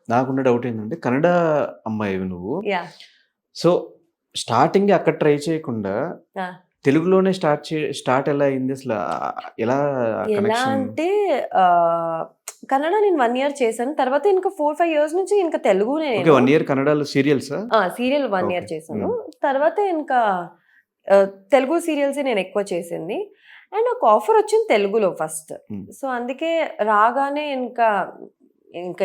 నాకున్న డౌట్ ఏంటంటే కన్నడ అమ్మాయివి నువ్వు. యాహ్! సో, స్టార్టింగే అక్కడ ట్రై చేయకుండా ఆ! తెలుగులోనే స్టార్ట్ ఎలా అయింది అసల? ఎలా ఎలా కనెక్షన్? అంటే కన్నడ నేను 1 ఇయర్ చేశాను. తర్వాత ఇంకా 4, 5 ఇయర్స్ నుంచి ఇంకా తెలుగునే ఓకే. నేను. 1 ఇయర్ కన్నడలో సీరియల్సా? Serial 1 okay. ఇయర్ చేశాను. హ్మ్. తర్వాత ఇంకా తెలుగు సీరియల్సే నేను ఎక్కువ చేసింది. అండ్ ఒక ఆఫర్ వచ్చింది తెలుగులో ఫస్ట్. హ్మ్. సో, అందుకే రాగానే ఇంకా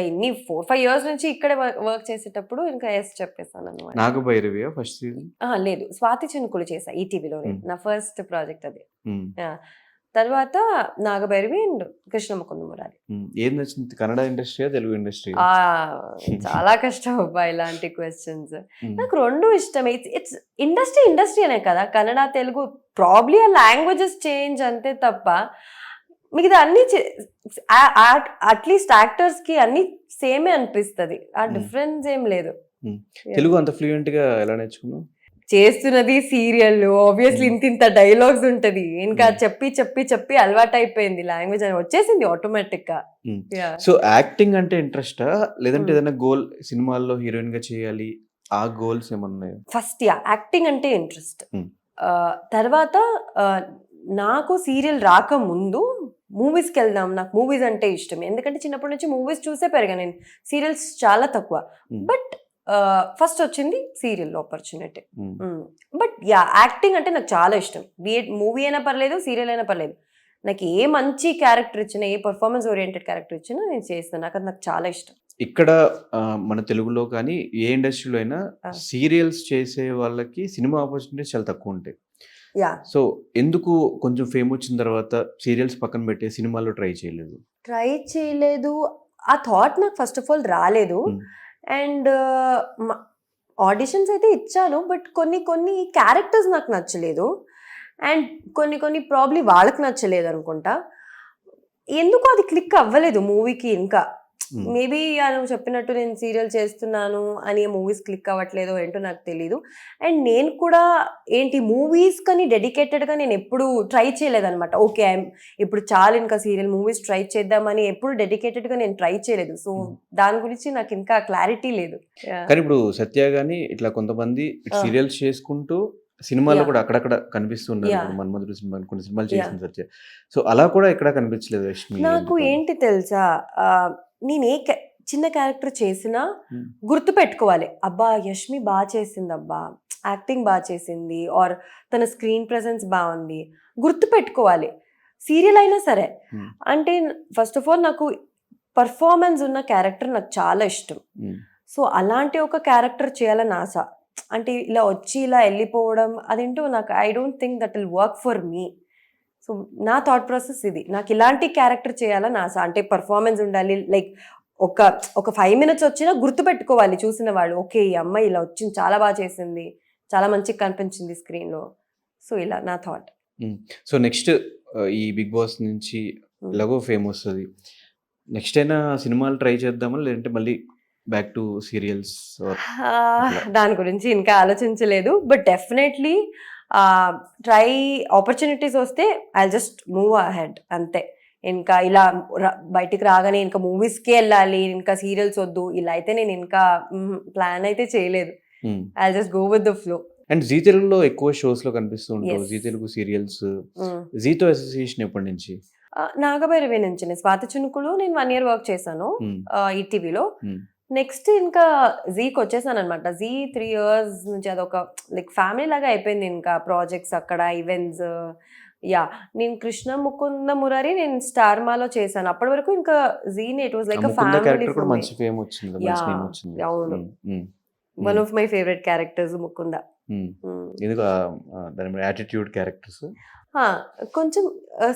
ఇన్ని 4, 5 ఇయర్స్ నుంచి ఇక్కడే వర్క్ చేసేటప్పుడు ఇంకా యెస్ చెప్పేసాననమాట. నాగభైరవియా ఫస్ట్ సీజన్? లేదు. 'స్వాతి చినుకులు' చేశా ఈటీవీలోనే. హ్మ్. నా ఫస్ట్ ప్రాజెక్ట్ అది. హ్మ్. యాహ్! తర్వాత 'నాగభైరవి' అండ్ 'కృష్ణ ముకుంద మురారి'. హ్మ్. ఏది నచ్చింది? కన్నడ ఇండస్ట్రీయా? తెలుగు ఇండస్ట్రీయా? చాలా కష్టం అబ్బా ఇలాంటి క్వెషన్స్. హ్మ్. నాకు 2 ఇష్టమే. ఇట్స్ ఇండస్ట్రీనే కదా! కన్నడ, తెలుగు ప్రాబబ్లీ ఆ లాంగ్వేజెస్ చేంజ్ అంతే తప్ప మిగతా అన్ని అట్‌లీస్ట్ యాక్టర్స్‌కి అన్ని సేమే అనిపిస్తది. ఆ హ్మ్. డిఫరెన్స్ ఏం లేదు. హ్మ్. యాహ్! తెలుగు అంత ఫ్లూయెంట్‌గా ఎలా నేర్చుకున్నావు? చేస్తున్నది సీరియల్. ఆబ్వియస్లీ హ్మ్. ఇంతింత డైలాగ్స్ ఉంటది. ఇంకా హ్మ్. చెప్పి అలవాటయిపోయింది లాంగ్వేజ్ అని వచ్చేసింది ఆటోమేటిక్‌గా. హ్మ్. యాహ్! సో, యాక్టింగ్ అంటే ఇంట్రెస్టా? లేదంటే హ్మ్. ఏదైనా గోల్ సినిమాల్లో హీరోయిన్‌గా చేయాలి. ఆ గోల్స్ ఏమన్నాయా? ఫస్ట్ యాక్టింగ్ అంటే ఇంట్రెస్ట్. హ్మ్. తర్వాత ఆహ్, నాకు సీరియల్ రాకముందు మూవీస్‌కెళ్దాం. నాకు మూవీస్ అంటే ఇష్టం. ఎందుకంటే చిన్నప్పటి నుంచి మూవీస్ చూసే పెరిగా నేను. సీరియల్స్ చాలా తక్కువ. హ్మ్. బట్ ఫస్ట్ వచ్చింది సీరియల్ ఆపర్చునిటీ. హ్మ్. బట్ యాక్టింగ్ అంటే నాకు చాలా ఇష్టం. మూవీ అయినా పర్లేదు, సీరియల్ అయినా పర్లేదు. నాకు ఏ మంచి క్యారెక్టర్ ఇచ్చినా, ఏ పెర్ఫార్మన్స్ ఓరియెంటెడ్ క్యారెక్టర్ ఇచ్చినా నేను చేస్తాను. నాకు చాలా ఇష్టం. ఇక్కడ మన తెలుగులో కానీ, ఏ ఇండస్ట్రీలో అయినా ఆ! సీరియల్స్ చేసే వాళ్ళకి సినిమా ఆపర్చునిటీస్ చాలా తక్కువుంటాయి. యాహ్! సో, ఎందుకు కొంచెం ఫేమొచ్చిన తర్వాత సీరియల్స్ పక్కన పెట్టి సినిమాల్లో ట్రై చేయలేదు? ట్రై చేయలేదు. ఆ థాట్ నాకు ఫస్ట్ ఆఫ్ ఆల్ రాలేదు. హ్మ్. అండ్ మ ఆడిషన్స్ అయితే ఇచ్చాను. బట్ కొన్ని క్యారెక్టర్స్ నాకు నచ్చలేదు. అండ్ కొన్ని ప్రాబబ్లీ వాళ్ళకి నచ్చలేదనుకుంటా. ఎందుకో అది క్లిక్ అవ్వలేదు మూవీకి ఇంకా. హ్మ్. మేబీ నువ్వు చెప్పినట్టు నేను సీరియల్ చేస్తున్నాను అని మూవీస్ క్లిక్ అవ్వట్లేదో ఏంటో నాకు తెలీదు. అండ్ నేను కూడా మూవీస్‌కని డెడికేటెడ్‌గా నేనెప్పుడూ ట్రై చేయలేదనమాట. ఓకే. ఇప్పుడు చాలు ఇంకా సీరియల్ మూవీస్ ట్రై చేద్దామని ఎప్పుడు డెడికేటెడ్‌గా నేను ట్రై చేయలేదు. సో, హ్మ్. దాని గురించి నాకింకా క్లారిటీ లేదు. యాహ్! కానీ ఇప్పుడు 'సత్య' గాని ఇట్లా కొంతమంది ఇటు ఆ! సీరియల్స్ చేసుకుంటూ సినిమాల్లో యాహ్! కూడా అక్కడక్కడ కనిపిస్తూ ఉన్నారు. యాహ్! ఇప్పుడు 'మన్మధుడు' సినిమా కొన్ని సినిమాలు యాహ్! చేసింది 'సత్య'. సో, అలా కూడా ఎక్కడా కనిపించలేదు 'రష్మి' నాకు ఎందుకని? ఏంటి తెలుసా? నేను చిన్న క్యారెక్టర్ చేసినా హ్మ్. గుర్తుపెట్టుకోవాలి. అబ్బా! యష్మి చేసిందబ్బా! యాక్టింగ్ చేసింది. ఆర్ తన స్క్రీన్ ప్రెజెన్స్ బావుంది. గుర్తుపెట్టుకోవాలి. సీరియల్ అయినా సరే. హ్మ్. అంటే ఫస్ట్ ఆఫ్ ఆల్ నాకు పెర్ఫార్మన్స్ ఉన్న క్యారెక్టర్ నాకు చాలా ఇష్టం. హ్మ్. సో, అలాంటి ఒక క్యారెక్టర్ చేయాలని ఆశ. అంటే ఇలా వచ్చి ఇలా ఎళ్ళిపోవడం అదేంటో నాకు I don't think that will work for me. So, నా థాట్ ప్రాసెస్ ఇది. నాకిలాంటి క్యారెక్టర్ చేయాలని ఆశ. అంటే పెర్ఫార్మన్స్ ఉండాలి. లైక్ ఒక ఒక 5 మినిట్స్ వచ్చినా గుర్తుపెట్టుకోవాలి చూసిన వాళ్ళు. ఓకే. ఈ అమ్మాయి ఇలా వచ్చింది. చాలా చేసింది. చాలా మంచిగా కనిపించింది స్క్రీన్‌లో. సో, ఇలా నా థాట్. హ్మ్. సో, నెక్స్ట్ ఈ 'బిగ్ బాస్' నుంచి హ్మ్. ఎలాగో ఫేమ్ వస్తది. నెక్స్ట్ అయినా సినిమాలు ట్రై చేద్దామా? లేదంటే మళ్ళీ బ్యాక్ టు సీరియల్స్ ఆర్ అట్లా? దాని గురించి ఇంకా ఆలోచించలేదు. బట్ డెఫినైట్‌లీ ట్రై ఆపర్చునిటీస్ వస్తే ఐల్ జస్ట్ మూవ్ అహెడ్ అంతే. ఇంకా ఇలా బయటికి రాగానే ఇంకా మూవీస్‌కే ఎళ్ళాలి. ఇంకా సీరియల్స్ వద్దు. ఇలా అయితే నేను ఇంకా ప్లాన్ అయితే చేయలేదు. Hmm. I'll just go with the flow. And Zee తెలుగులో ఎక్కువ షోస్‌లో కనిపిస్తూ ఉంటావు. Yes. Zee Telugu serials. Hmm. జీతో అసోసియేషన్ ఎప్పటి నుంచి? నాగభైరవి నుంచినే 'స్వాతి చినుకులు' నేను 1 ఇయర్ వర్క్ చేశాను హ్మ్. ఈటీవీలో. హ్మ్. నెక్స్ట్ ఇంకా జీకొచ్చేసాననమాట. 3 ఇయర్స్ నుంచి అదొక లైక్ ఫ్యామిలీ లాగా అయిపోయింది ఇంకా. ప్రాజెక్ట్స్ అక్కడ, ఈవెంట్స్. యాహ్! నేను 'కృష్ణ ముకుంద మురారి' నేను 'స్టార్ మాలో' చేశాను. అప్పటి వరకు ఇంకా జీనే ఇట్ వాస్ ఆ like a 'Mukunda' family character for కూడా మీ. మంచి ఫేమ్ వచ్చింది. మంచి నేమ్ యాహ్! వచ్చింది. అవును. హ్మ్. హ్మ్. వన్ హ్మ్. Of my favourite characters 'Mukunda.' హ్మ్. హ్మ్. ఎందుకు దాని మీద యాటిట్యూడ్ క్యారెక్టర్స్? ఆ! కొంచెం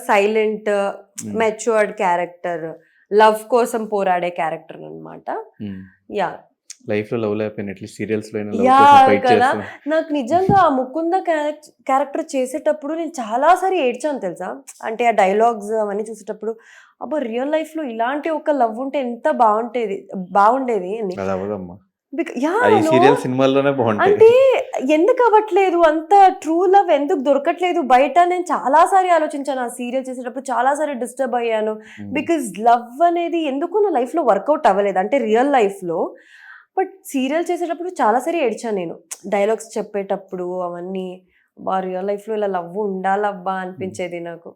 సైలెంట్, హ్మ్. Matured character. లవ్ కోసం పోరాడే క్యారెక్టర్ అనమాట. హ్మ్. యాహ్! లైఫ్‌లో లవ్ లేకపోయినా అట్‌లీస్ట్ సీరియల్స్‌లో అయినా లవ్ కోసం ఫైట్ కదా! చేస్తూ. నాకు నిజంగా ఆ 'ముకుంద' క్యారెక్టర్ చేసేటప్పుడు నేను చాలా సారి ఏడ్చాను తెలుసా? అంటే ఆ డైలాగ్స్ అవన్నీ చూసేటప్పుడు అబ్బా! రియల్ లైఫ్‌లో ఇలాంటి ఒక లవ్ ఉంటే ఎంత బావుండేది అని. అది అవ్వదమ్మా. ఈ సీరియల్ సినిమాల్లోనే బాగుంటాయి. అంటే ఎందుకు అవ్వట్లేదు అంత ట్రూ లవ్ ఎందుకు దొరకట్లేదు బయట? నేను చాలాసారి ఆలోచించాను ఆ సీరియల్ చేసేటప్పుడు, చాలాసారి డిస్టర్బ్ అయ్యాను. బికాజ్ లవ్ అనేది ఎందుకు నా లైఫ్లో వర్కౌట్ అవ్వలేదు, అంటే రియల్ లైఫ్లో. బట్ సీరియల్ చేసేటప్పుడు చాలాసారి ఏడ్చాను నేను, డైలాగ్స్ చెప్పేటప్పుడు అవన్నీ. రియల్ లైఫ్లో ఇలా లవ్ ఉండాలబ్బా అనిపించేది నాకు.